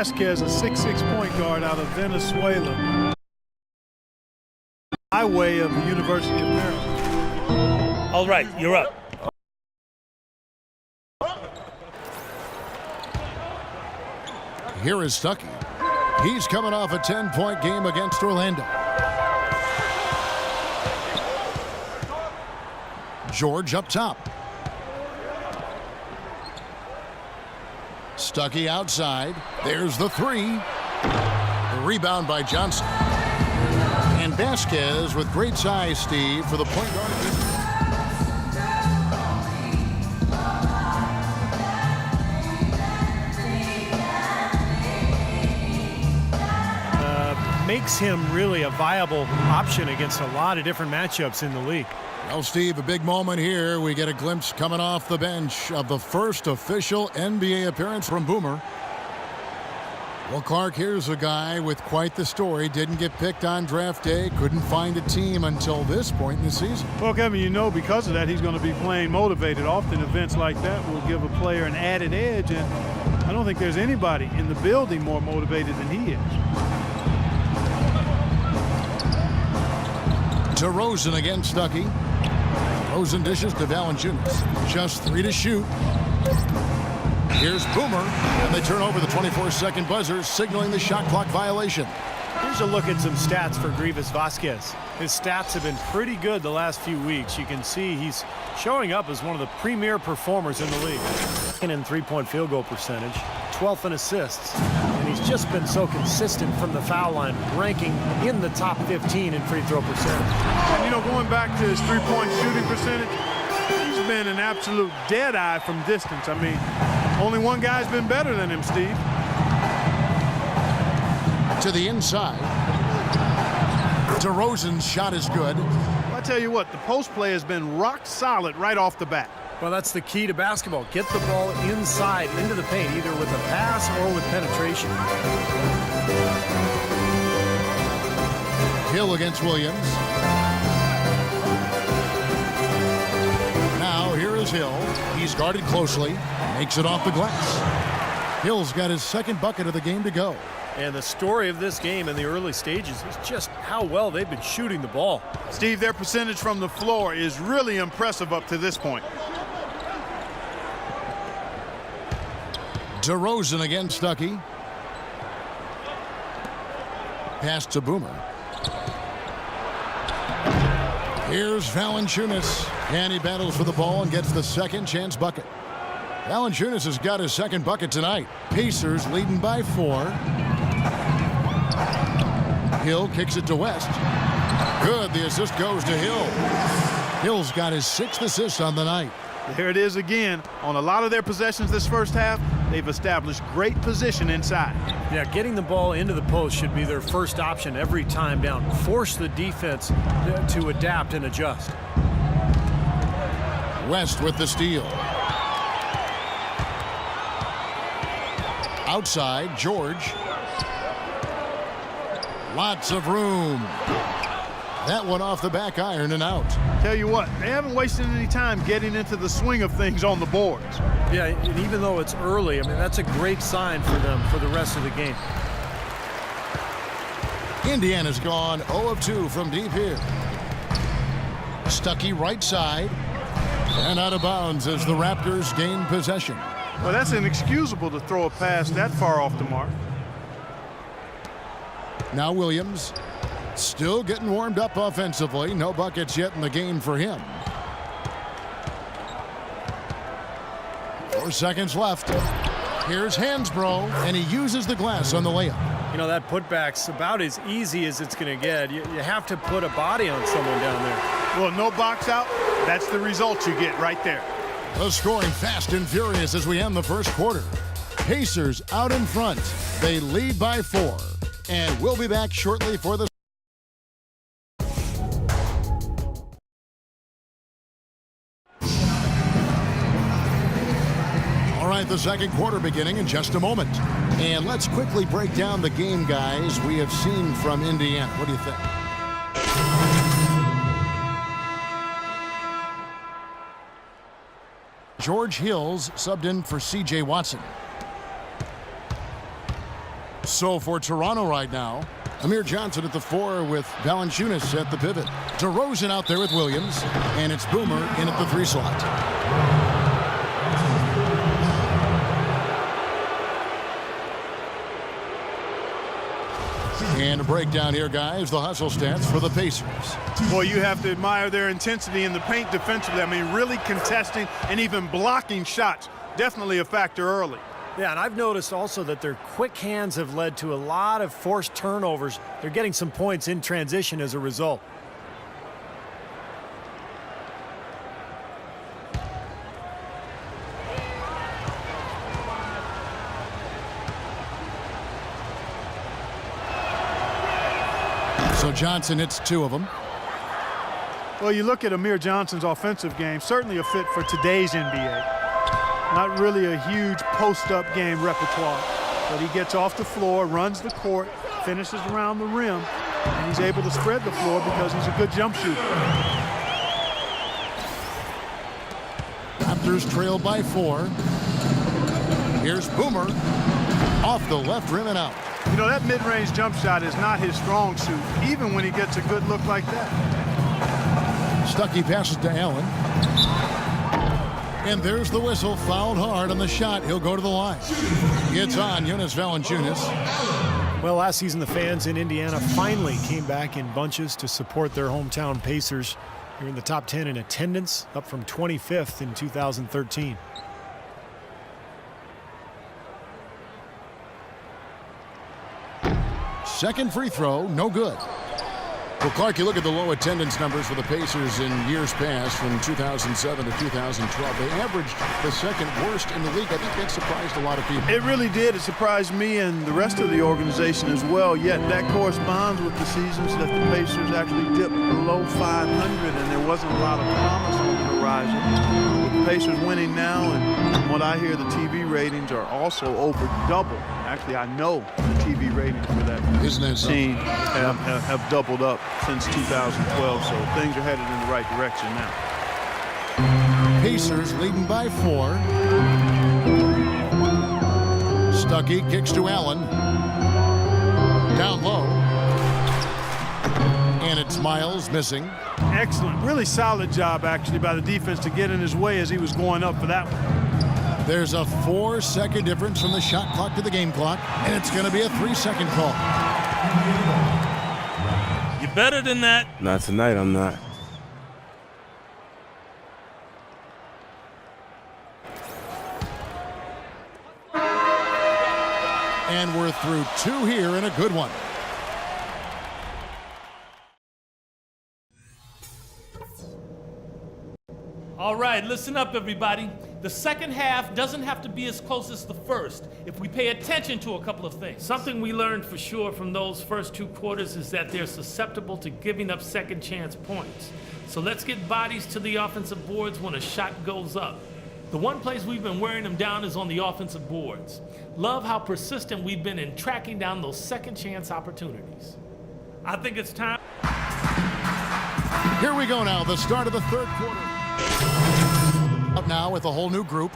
Vasquez, a 6'6" point guard out of Venezuela, by way of the University of Maryland. All right, you're up. Here is Stuckey. He's coming off a 10-point game against Orlando. George up top. Stuckey outside. There's the three. The rebound by Johnson. And Vasquez with great size, Steve, for the point guard. Makes him really a viable option against a lot of different matchups in the league. Well, Steve, a big moment here. We get a glimpse coming off the bench of the first official NBA appearance from Boomer. Well, Clark, here's a guy with quite the story. Didn't get picked on draft day. Couldn't find a team until this point in the season. Well, Kevin, you know because of that he's going to be playing motivated. Often events like that will give a player an added edge, and I don't think there's anybody in the building more motivated than he is. DeRozan against Stuckey. DeRozan dishes to Valanciunas. Just 3 to shoot. Here's Boomer, and they turn over the 24-second buzzer, signaling the shot clock violation. Here's a look at some stats for Greivis Vasquez. His stats have been pretty good the last few weeks. You can see he's showing up as one of the premier performers in the league. In three-point field goal percentage, 12th in assists, and he's just been so consistent from the foul line, ranking in the top 15 in free throw percentage. And, you know, going back to his three-point shooting percentage, he's been an absolute dead-eye from distance. I mean, only one guy's been better than him, Steve. To the inside. DeRozan's shot is good. Well, I tell you what, the post play has been rock solid right off the bat. Well, that's the key to basketball. Get the ball inside, into the paint, either with a pass or with penetration. Hill against Williams. Now here is Hill. He's guarded closely. Makes it off the glass. Hill's got his second bucket of the game to go. And the story of this game in the early stages is just how well they've been shooting the ball. Steve, their percentage from the floor is really impressive up to this point. DeRozan against Stuckey. Pass to Boomer. Here's Valanciunas. And he battles for the ball and gets the second chance bucket. Valanciunas has got his second bucket tonight. Pacers leading by 4. Hill kicks it to West. Good. The assist goes to Hill. Hill's got his 6th assist on the night. There it is again. On a lot of their possessions this first half, they've established great position inside. Yeah, getting the ball into the post should be their first option every time down. Force the defense to adapt and adjust. West with the steal. Outside, George. Lots of room. That one off the back iron and out. Tell you what, they haven't wasted any time getting into the swing of things on the boards. Yeah, and even though it's early, I mean, that's a great sign for them for the rest of the game. Indiana's gone 0 of 2 from deep here. Stuckey right side. And out of bounds as the Raptors gain possession. Well, that's inexcusable to throw a pass that far off the mark. Now Williams. Still getting warmed up offensively. No buckets yet in the game for him. 4 seconds left. Here's Hansbrough, and he uses the glass on the layup. You know, that putback's about as easy as it's going to get. You have to put a body on someone down there. Well, no box out. That's the result you get right there. The scoring fast and furious as we end the first quarter. Pacers out in front. They lead by 4. And we'll be back shortly for the the second quarter beginning in just a moment. And let's quickly break down the game, guys, we have seen from Indiana. What do you think? George Hills subbed in for C.J. Watson. So for Toronto right now, Amir Johnson at the 4 with Valanciunas at the pivot. DeRozan out there with Williams, and it's Boomer in at the 3 slot. And a breakdown here, guys, the hustle stats for the Pacers. Boy, you have to admire their intensity in the paint defensively. I mean, really contesting and even blocking shots. Definitely a factor early. Yeah, and I've noticed also that their quick hands have led to a lot of forced turnovers. They're getting some points in transition as a result. So Johnson hits 2 of them. Well, you look at Amir Johnson's offensive game, certainly a fit for today's NBA. Not really a huge post-up game repertoire, but he gets off the floor, runs the court, finishes around the rim, and he's able to spread the floor because he's a good jump shooter. Raptors trail by 4. Here's Boomer off the left rim and out. You know, that mid-range jump shot is not his strong suit, even when he gets a good look like that. Stuckey passes to Allen. And there's the whistle, fouled hard on the shot. He'll go to the line. It's on Jonas Valanciunas. Well, last season the fans in Indiana finally came back in bunches to support their hometown Pacers. They're in the top 10 in attendance, up from 25th in 2013. Second free throw, no good. Well, Clark, you look at the low attendance numbers for the Pacers in years past, from 2007 to 2012. They averaged the second worst in the league. I think that surprised a lot of people. It really did. It surprised me and the rest of the organization as well. Yet that corresponds with the seasons that the Pacers actually dipped below 500, and there wasn't a lot of promise on the horizon. With the Pacers winning now, and from what I hear, the TV ratings are also over double. Actually, I know the TV ratings for that team have doubled up since 2012, so things are headed in the right direction now. Pacers leading by 4. Stuckey kicks to Allen. Down low. And it's Miles missing. Excellent. Really solid job, actually, by the defense to get in his way as he was going up for that one. There's a 4-second difference from the shot clock to the game clock, and it's going to be a 3-second call. You better than that. Not tonight, I'm not. And we're through 2 here, and a good one. All right, listen up, everybody. The second half doesn't have to be as close as the first if we pay attention to a couple of things. Something we learned for sure from those first 2 quarters is that they're susceptible to giving up second chance points. So let's get bodies to the offensive boards when a shot goes up. The one place we've been wearing them down is on the offensive boards. Love how persistent we've been in tracking down those second chance opportunities. I think it's time. Here we go now, the start of the third quarter. Up now with a whole new group.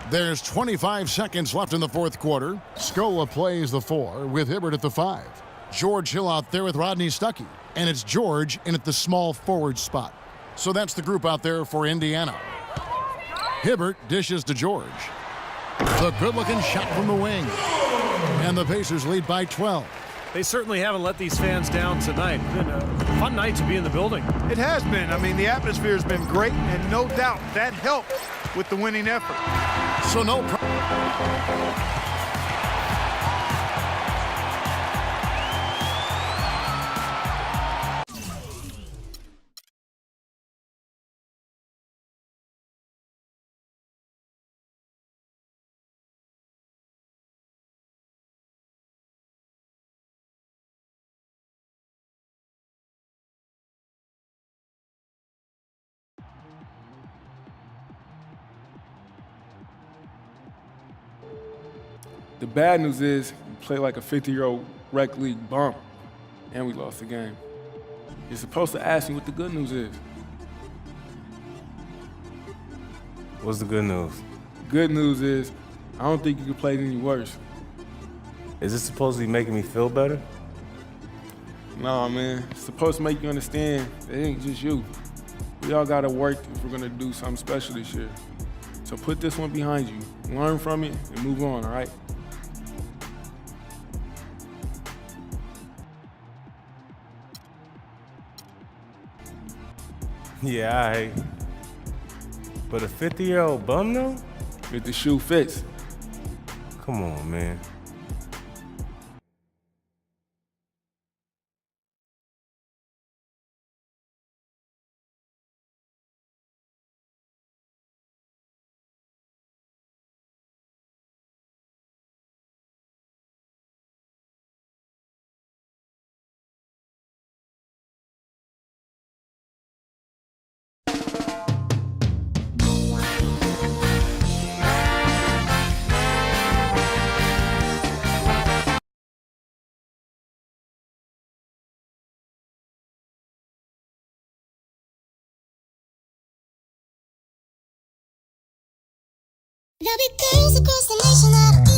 There's 25 seconds left in the fourth quarter. Scola plays the 4 with Hibbert at the 5. George Hill out there with Rodney Stuckey. And it's George in at the small forward spot. So that's the group out there for Indiana. Hibbert dishes to George. The good-looking shot from the wing. And the Pacers lead by 12. They certainly haven't let these fans down tonight. It's been a fun night to be in the building. It has been. I mean, the atmosphere has been great, and no doubt that helped with the winning effort. So no The bad news is we play like a 50-year-old rec league bump, and we lost the game. You're supposed to ask me what the good news is. What's the good news? good news is I don't think you can play any worse. Is this supposed to be making me feel better? Nah, man. It's supposed to make you understand it ain't just you. We all gotta work if we're gonna do something special this year. So put this one behind you, learn from it, and move on, all right? Yeah, all right. But a 50-year-old bum, though? If the shoe fits. Come on, man. There'll be girls across the nation that